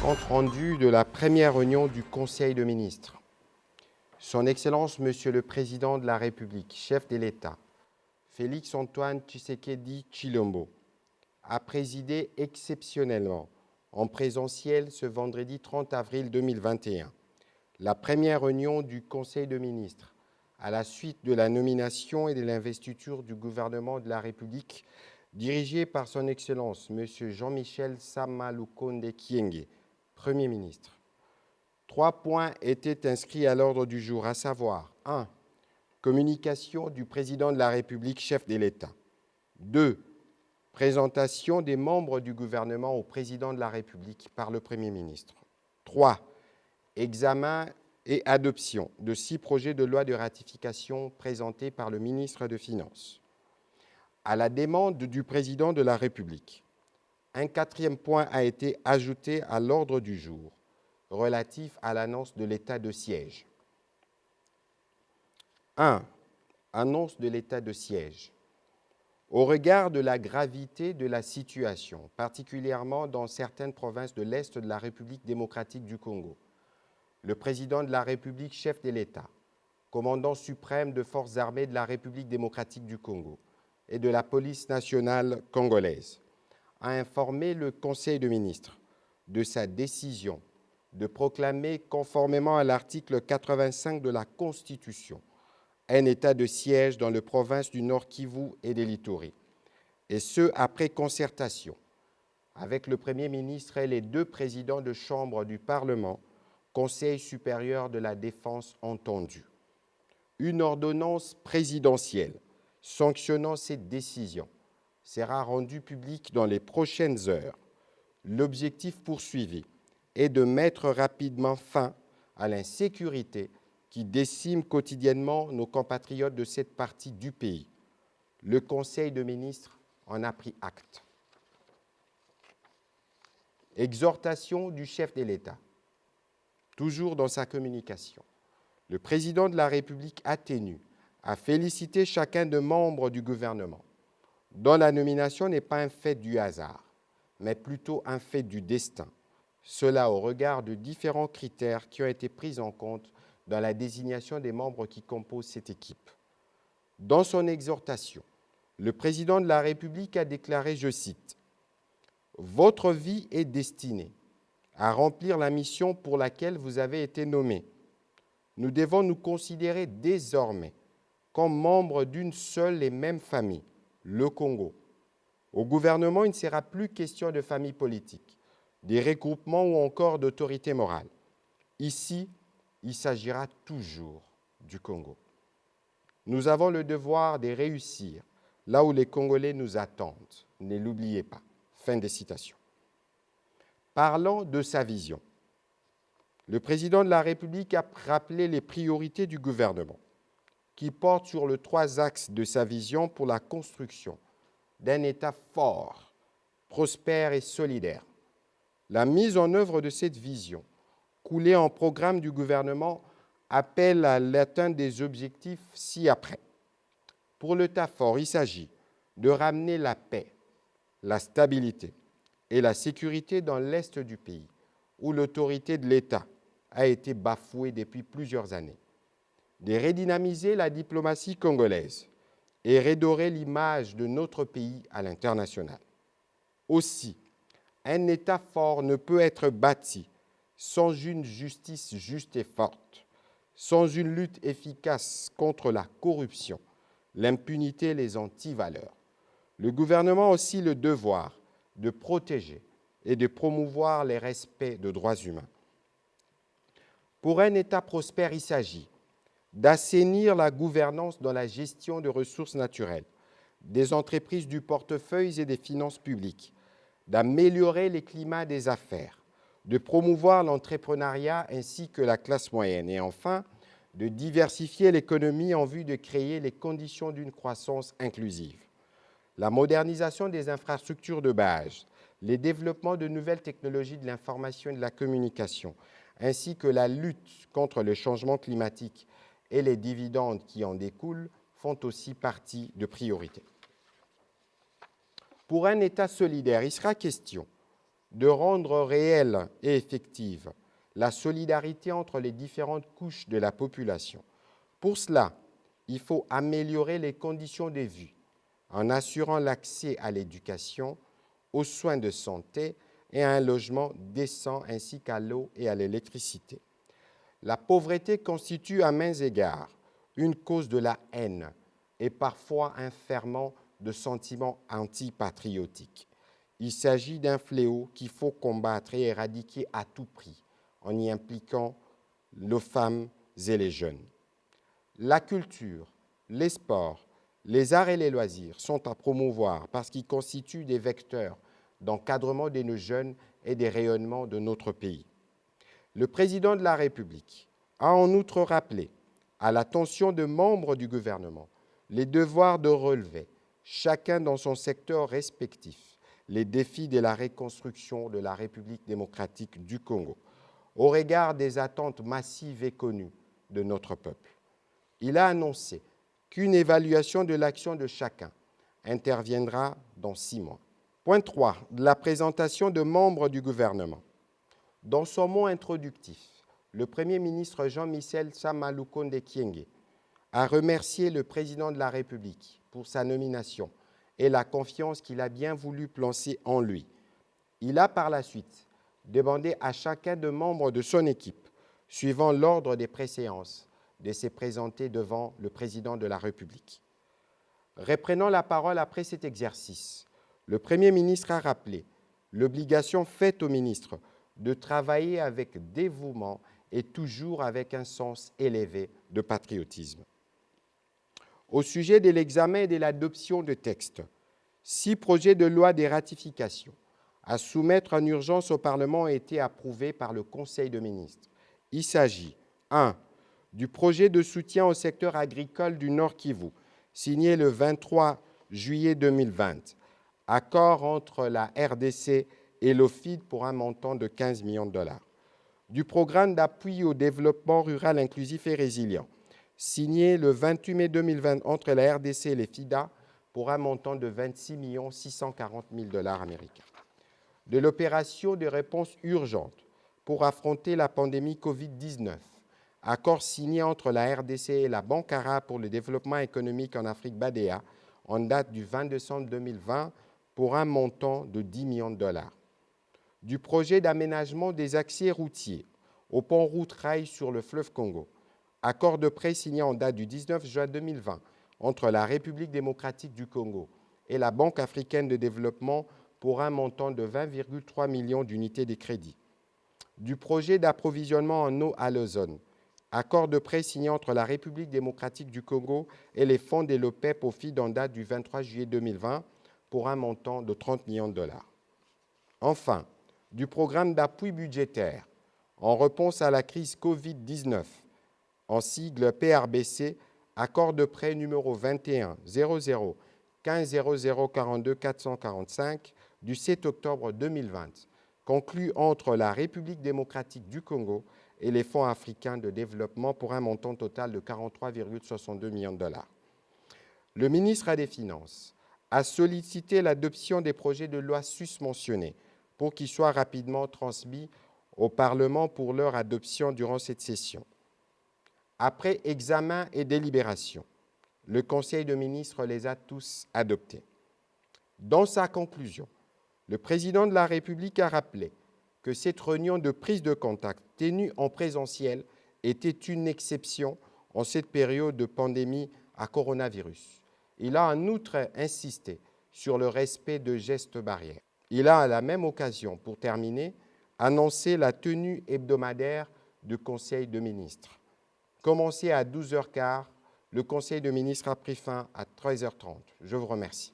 Compte rendu de la première réunion du Conseil de ministres. Son Excellence, Monsieur le Président de la République, chef de l'État, Félix-Antoine Tshisekedi Tshilombo, a présidé exceptionnellement en présentiel ce vendredi 30 avril 2021 la première réunion du Conseil de ministres à la suite de la nomination et de l'investiture du gouvernement de la République dirigé par son Excellence M. Jean-Michel Sama Lukonde Kyenge, Premier ministre. 3 points étaient inscrits à l'ordre du jour, à savoir 1. Communication du Président de la République, chef de l'État. 2. Présentation des membres du gouvernement au Président de la République par le Premier ministre. 3. Examen et adoption de 6 projets de loi de ratification présentés par le ministre des Finances. À la demande du Président de la République, un 4e point a été ajouté à l'ordre du jour, relatif à l'annonce de l'état de siège. 1. Annonce de l'état de siège. Au regard de la gravité de la situation, particulièrement dans certaines provinces de l'Est de la République démocratique du Congo, le Président de la République, chef de l'État, commandant suprême de forces armées de la République démocratique du Congo et de la police nationale congolaise, a informé le Conseil de ministres de sa décision de proclamer, conformément à l'article 85 de la Constitution, un état de siège dans les provinces du Nord Kivu et de l'Ituri, et ce, après concertation avec le Premier ministre et les 2 présidents de chambre du Parlement, Conseil supérieur de la défense entendu. Une ordonnance présidentielle sanctionnant cette décision sera rendue publique dans les prochaines heures. L'objectif poursuivi est de mettre rapidement fin à l'insécurité qui décime quotidiennement nos compatriotes de cette partie du pays. Le Conseil de ministres en a pris acte. Exhortation du chef de l'État. Toujours dans sa communication, le Président de la République a tenu à féliciter chacun des membres du gouvernement, dont la nomination n'est pas un fait du hasard, mais plutôt un fait du destin, cela au regard de différents critères qui ont été pris en compte dans la désignation des membres qui composent cette équipe. Dans son exhortation, le Président de la République a déclaré, je cite, « Votre vie est destinée à remplir la mission pour laquelle vous avez été nommé. Nous devons nous considérer désormais comme membres d'une seule et même famille, le Congo. Au gouvernement, il ne sera plus question de famille politique, des regroupements ou encore d'autorité morale. Ici, il s'agira toujours du Congo. Nous avons le devoir de réussir là où les Congolais nous attendent. Ne l'oubliez pas. » Fin de citation. Parlant de sa vision, le Président de la République a rappelé les priorités du gouvernement qui portent sur les 3 axes de sa vision pour la construction d'un État fort, prospère et solidaire. La mise en œuvre de cette vision, coulée en programme du gouvernement, appelle à l'atteinte des objectifs ci-après. Pour l'État fort, il s'agit de ramener la paix, la stabilité et la sécurité dans l'Est du pays, où l'autorité de l'État a été bafouée depuis plusieurs années, de redynamiser la diplomatie congolaise et redorer l'image de notre pays à l'international. Aussi, un État fort ne peut être bâti sans une justice juste et forte, sans une lutte efficace contre la corruption, l'impunité et les antivaleurs. Le gouvernement a aussi le devoir de protéger et de promouvoir les respects de droits humains. Pour un État prospère, il s'agit d'assainir la gouvernance dans la gestion de ressources naturelles, des entreprises du portefeuille et des finances publiques, d'améliorer les climats des affaires, de promouvoir l'entrepreneuriat ainsi que la classe moyenne et enfin, de diversifier l'économie en vue de créer les conditions d'une croissance inclusive. La modernisation des infrastructures de base, les développements de nouvelles technologies de l'information et de la communication, ainsi que la lutte contre le changement climatique et les dividendes qui en découlent font aussi partie de priorités. Pour un État solidaire, il sera question de rendre réelle et effective la solidarité entre les différentes couches de la population. Pour cela, il faut améliorer les conditions de vie en assurant l'accès à l'éducation, aux soins de santé et à un logement décent ainsi qu'à l'eau et à l'électricité. La pauvreté constitue à maints égards une cause de la haine et parfois un ferment de sentiments antipatriotiques. Il s'agit d'un fléau qu'il faut combattre et éradiquer à tout prix en y impliquant les femmes et les jeunes. La culture, les sports, les arts et les loisirs sont à promouvoir parce qu'ils constituent des vecteurs d'encadrement de nos jeunes et des rayonnements de notre pays. Le président de la République a en outre rappelé à l'attention de membres du gouvernement les devoirs de relever, chacun dans son secteur respectif, les défis de la reconstruction de la République démocratique du Congo, au regard des attentes massives et connues de notre peuple. Il a annoncé qu'une évaluation de l'action de chacun interviendra dans 6 mois. Point 3. La présentation de membres du gouvernement. Dans son mot introductif, le Premier ministre Jean-Michel Sama Lukonde Kyenge a remercié le président de la République pour sa nomination et la confiance qu'il a bien voulu placer en lui. Il a par la suite demandé à chacun des membres de son équipe, suivant l'ordre des préséances, de se présenter devant le président de la République. Reprenant la parole après cet exercice, le Premier ministre a rappelé l'obligation faite au ministre de travailler avec dévouement et toujours avec un sens élevé de patriotisme. Au sujet de l'examen et de l'adoption de textes, 6 projets de loi de ratification à soumettre en urgence au Parlement ont été approuvés par le Conseil des ministres. Il s'agit 1. Du projet de soutien au secteur agricole du Nord Kivu, signé le 23 juillet 2020, accord entre la RDC et l'OFID pour un montant de 15 millions de dollars. Du programme d'appui au développement rural inclusif et résilient, signé le 28 mai 2020 entre la RDC et les FIDA pour un montant de 26 640 000 dollars américains. De l'opération de réponse urgente pour affronter la pandémie COVID-19, accord signé entre la RDC et la Banque arabe pour le développement économique en Afrique BADEA en date du 20 décembre 2020 pour un montant de 10 millions de dollars. Du projet d'aménagement des accès routiers au pont route rail sur le fleuve Congo, accord de prêt signé en date du 19 juin 2020 entre la République démocratique du Congo et la Banque africaine de développement pour un montant de 20,3 millions d'unités de crédit. Du projet d'approvisionnement en eau à l'ozone, accord de prêt signé entre la République démocratique du Congo et les fonds de l'OPEP au FID en date du 23 juillet 2020 pour un montant de 30 millions de dollars. Enfin, du programme d'appui budgétaire en réponse à la crise COVID-19, en sigle PRBC, accord de prêt numéro 21 00 15 00 42 445 du 7 octobre 2020, conclu entre la République démocratique du Congo et les fonds africains de développement pour un montant total de 43,62 millions de dollars. Le ministre des Finances a sollicité l'adoption des projets de loi susmentionnés pour qu'ils soient rapidement transmis au Parlement pour leur adoption durant cette session. Après examen et délibération, le Conseil des ministres les a tous adoptés. Dans sa conclusion, le président de la République a rappelé que cette réunion de prise de contact tenue en présentiel était une exception en cette période de pandémie à coronavirus. Il a en outre insisté sur le respect de gestes barrières. Il a à la même occasion, pour terminer, annoncé la tenue hebdomadaire du Conseil des ministres. Commencé à 12h15, le Conseil des ministres a pris fin à 13h30. Je vous remercie.